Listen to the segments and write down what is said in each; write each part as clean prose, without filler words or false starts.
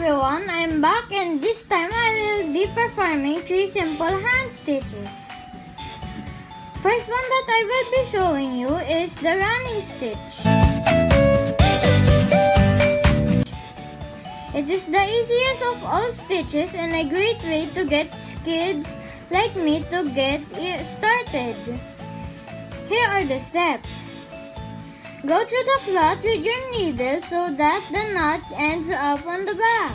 everyone, I'm back and this time I will be performing 3 simple hand stitches. First one that I will be showing you is the running stitch. It is the easiest of all stitches and a great way to get kids like me to get started. Here are the steps. Go through the cloth with your needle so that the knot ends up on the back.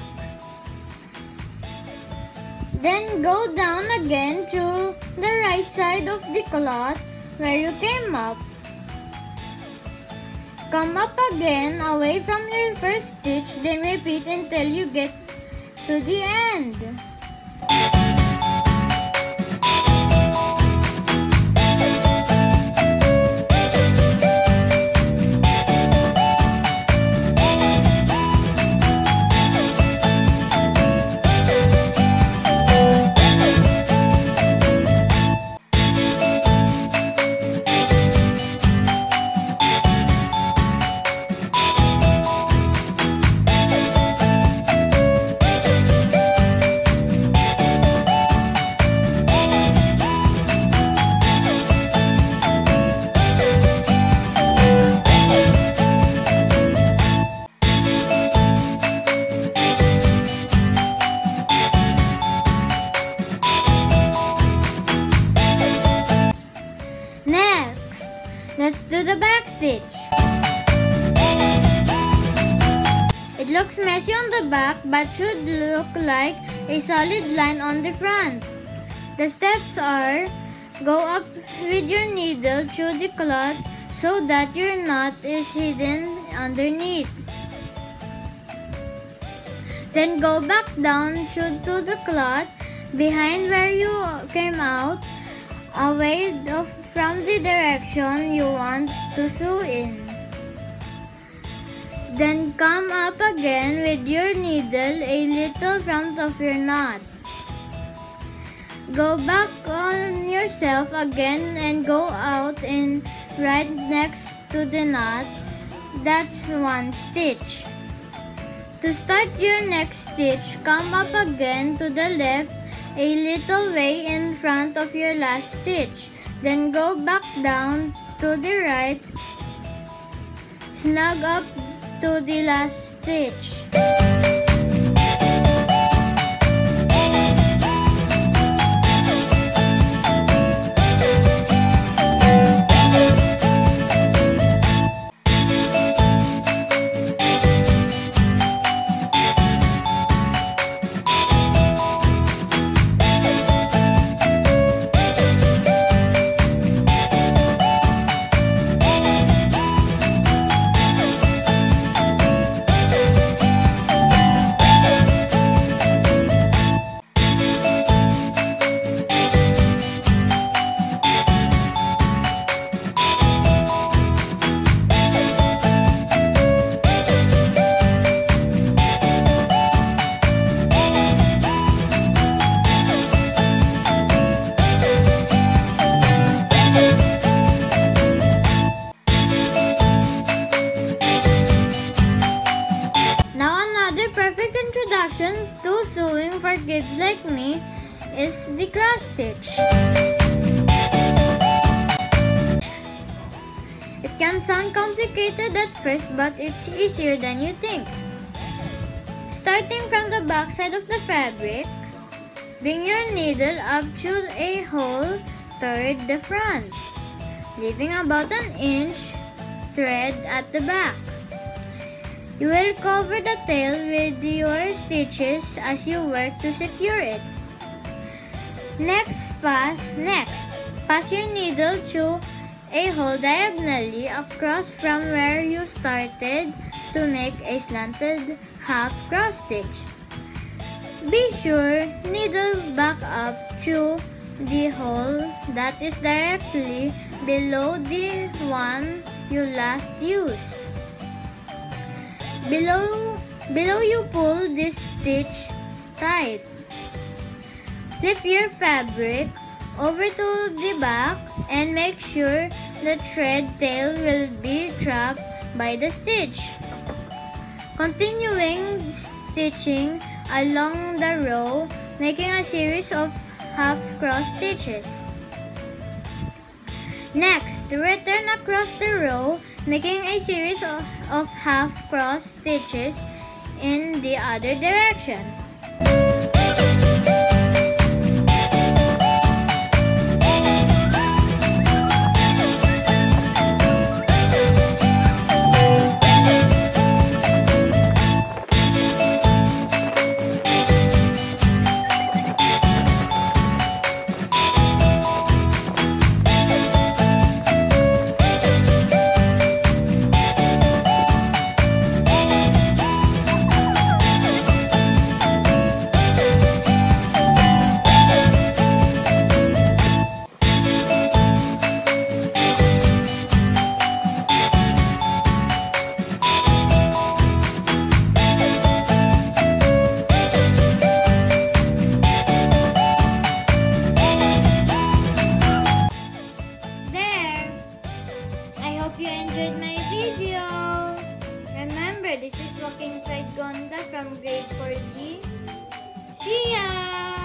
Then go down again to the right side of the cloth where you came up. Come up again away from your first stitch, then repeat until you get to the end. Next, let's do the back stitch. It looks messy on the back but should look like a solid line on the front. The steps are: go up with your needle through the cloth so that your knot is hidden underneath. Then go back down through to the cloth behind where you came out, away from the direction you want to sew in. Then come up again with your needle a little front of your knot. Go back on yourself again and go out in right next to the knot. That's one stitch. To start your next stitch, come up again to the left a little way in front of your last stitch. Then go back down to the right, snug up to the last stitch. Introduction to sewing for kids like me is the cross stitch. It can sound complicated at first, but it's easier than you think. Starting from the back side of the fabric, bring your needle up to a hole toward the front, leaving about an inch thread at the back. You will cover the tail with your stitches as you work to secure it. Next, pass your needle through a hole diagonally across from where you started to make a slanted half cross stitch. Be sure needle back up through the hole that is directly below the one you last used. Below you pull this stitch tight. Flip your fabric over to the back and make sure the thread tail will be trapped by the stitch. Continuing stitching along the row, making a series of half cross stitches. Next, return across the row, making a series of half cross stitches in the other direction. Hope you enjoyed my video. Remember, this is Joaquin from grade 4D. See ya!